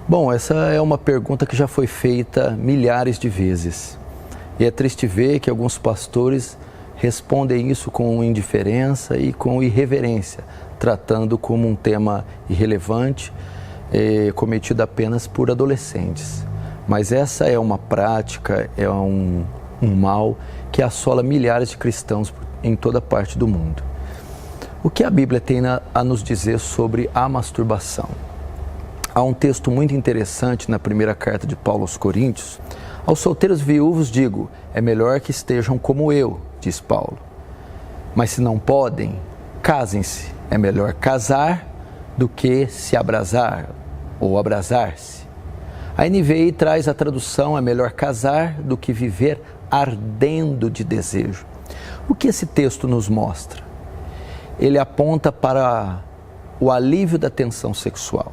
Bom, essa é uma pergunta que já foi feita milhares de vezes. E é triste ver que alguns pastores respondem isso com indiferença e com irreverência, tratando como um tema irrelevante, cometido apenas por adolescentes. Mas essa é uma prática, é um mal que assola milhares de cristãos em toda parte do mundo. O que a Bíblia tem a nos dizer sobre a masturbação? Há um texto muito interessante na primeira carta de Paulo aos Coríntios. Aos solteiros viúvos digo, é melhor que estejam como eu, diz Paulo. Mas se não podem, casem-se. É melhor casar do que se abrasar ou abrasar-se. A NVI traz a tradução, é melhor casar do que viver ardendo de desejo. O que esse texto nos mostra? Ele aponta para o alívio da tensão sexual.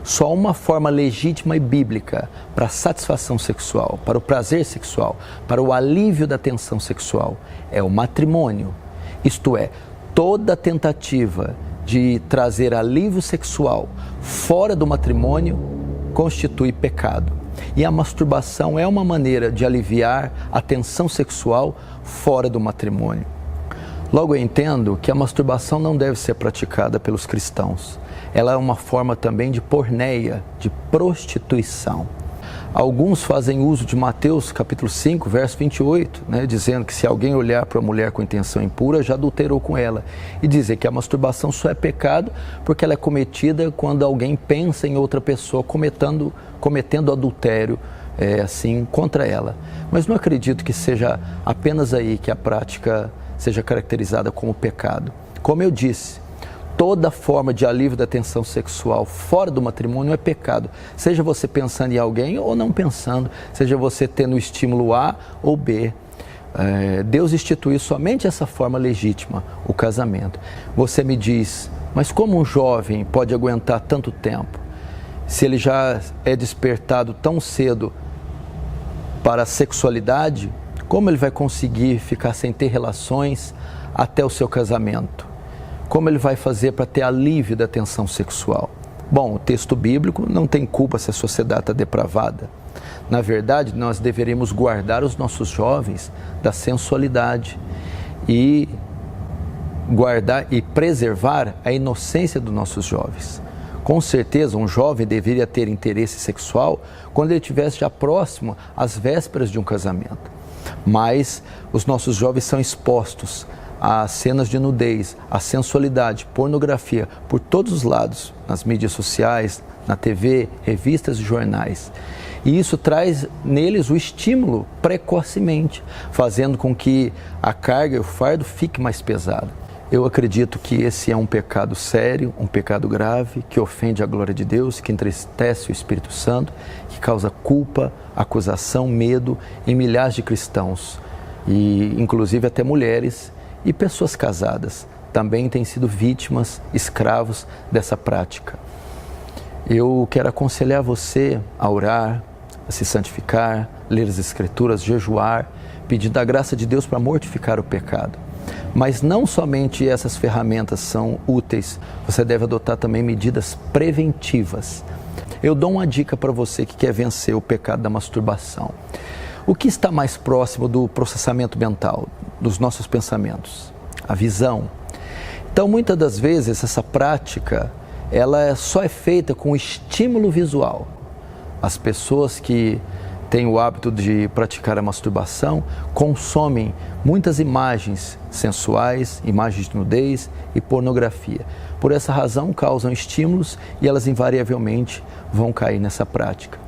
Só uma forma legítima e bíblica para a satisfação sexual, para o prazer sexual, para o alívio da tensão sexual é o matrimônio. Isto é, toda tentativa de trazer alívio sexual fora do matrimônio constitui pecado. E a masturbação é uma maneira de aliviar a tensão sexual fora do matrimônio. Logo eu entendo que a masturbação não deve ser praticada pelos cristãos. Ela é uma forma também de porneia, de prostituição. Alguns fazem uso de Mateus capítulo 5, verso 28, dizendo que se alguém olhar para a mulher com intenção impura, já adulterou com ela. E dizer que a masturbação só é pecado porque ela é cometida quando alguém pensa em outra pessoa cometendo adultério assim contra ela. Mas não acredito que seja apenas aí que a prática seja caracterizada como pecado. Como eu disse, toda forma de alívio da tensão sexual fora do matrimônio é pecado. Seja você pensando em alguém ou não pensando, seja você tendo o estímulo A ou B. Deus instituiu somente essa forma legítima, o casamento. Você me diz, mas como um jovem pode aguentar tanto tempo? Se ele já é despertado tão cedo para a sexualidade, como ele vai conseguir ficar sem ter relações até o seu casamento? Como ele vai fazer para ter alívio da tensão sexual? Bom, o texto bíblico não tem culpa se a sociedade está depravada. Na verdade, nós deveríamos guardar os nossos jovens da sensualidade e guardar e preservar a inocência dos nossos jovens. Com certeza, um jovem deveria ter interesse sexual quando ele estivesse já próximo às vésperas de um casamento. Mas os nossos jovens são expostos a cenas de nudez, a sensualidade, pornografia, por todos os lados, nas mídias sociais, na TV, revistas e jornais. E isso traz neles o estímulo precocemente, fazendo com que a carga e o fardo fique mais pesado. Eu acredito que esse é um pecado sério, um pecado grave, que ofende a glória de Deus, que entristece o Espírito Santo, que causa culpa, acusação, medo em milhares de cristãos, e inclusive até mulheres e pessoas casadas também têm sido vítimas, escravos dessa prática. Eu quero aconselhar você a orar, a se santificar, ler as Escrituras, jejuar, pedindo a graça de Deus para mortificar o pecado. Mas não somente essas ferramentas são úteis, você deve adotar também medidas preventivas. Eu dou uma dica para você que quer vencer o pecado da masturbação. O que está mais próximo do processamento mental, dos nossos pensamentos? A visão. Então, muitas das vezes, essa prática, ela só é feita com estímulo visual. As pessoas que têm o hábito de praticar a masturbação consomem muitas imagens sensuais, imagens de nudez e pornografia. Por essa razão, causam estímulos e elas invariavelmente vão cair nessa prática.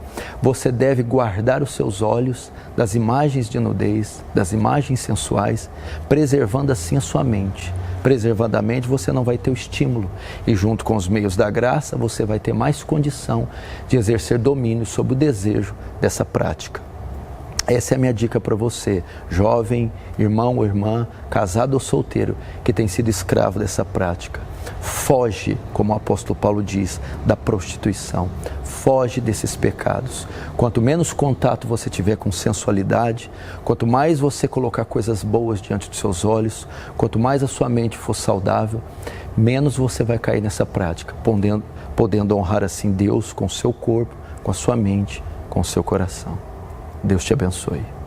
Você deve guardar os seus olhos das imagens de nudez, das imagens sensuais, preservando assim a sua mente. Preservando a mente, você não vai ter o estímulo e junto com os meios da graça, você vai ter mais condição de exercer domínio sobre o desejo dessa prática. Essa é a minha dica para você, jovem, irmão ou irmã, casado ou solteiro, que tem sido escravo dessa prática. Foge, como o apóstolo Paulo diz, da prostituição. Foge desses pecados. Quanto menos contato você tiver com sensualidade, quanto mais você colocar coisas boas diante dos seus olhos, quanto mais a sua mente for saudável, menos você vai cair nessa prática, podendo honrar assim Deus com o seu corpo, com a sua mente, com o seu coração. Deus te abençoe.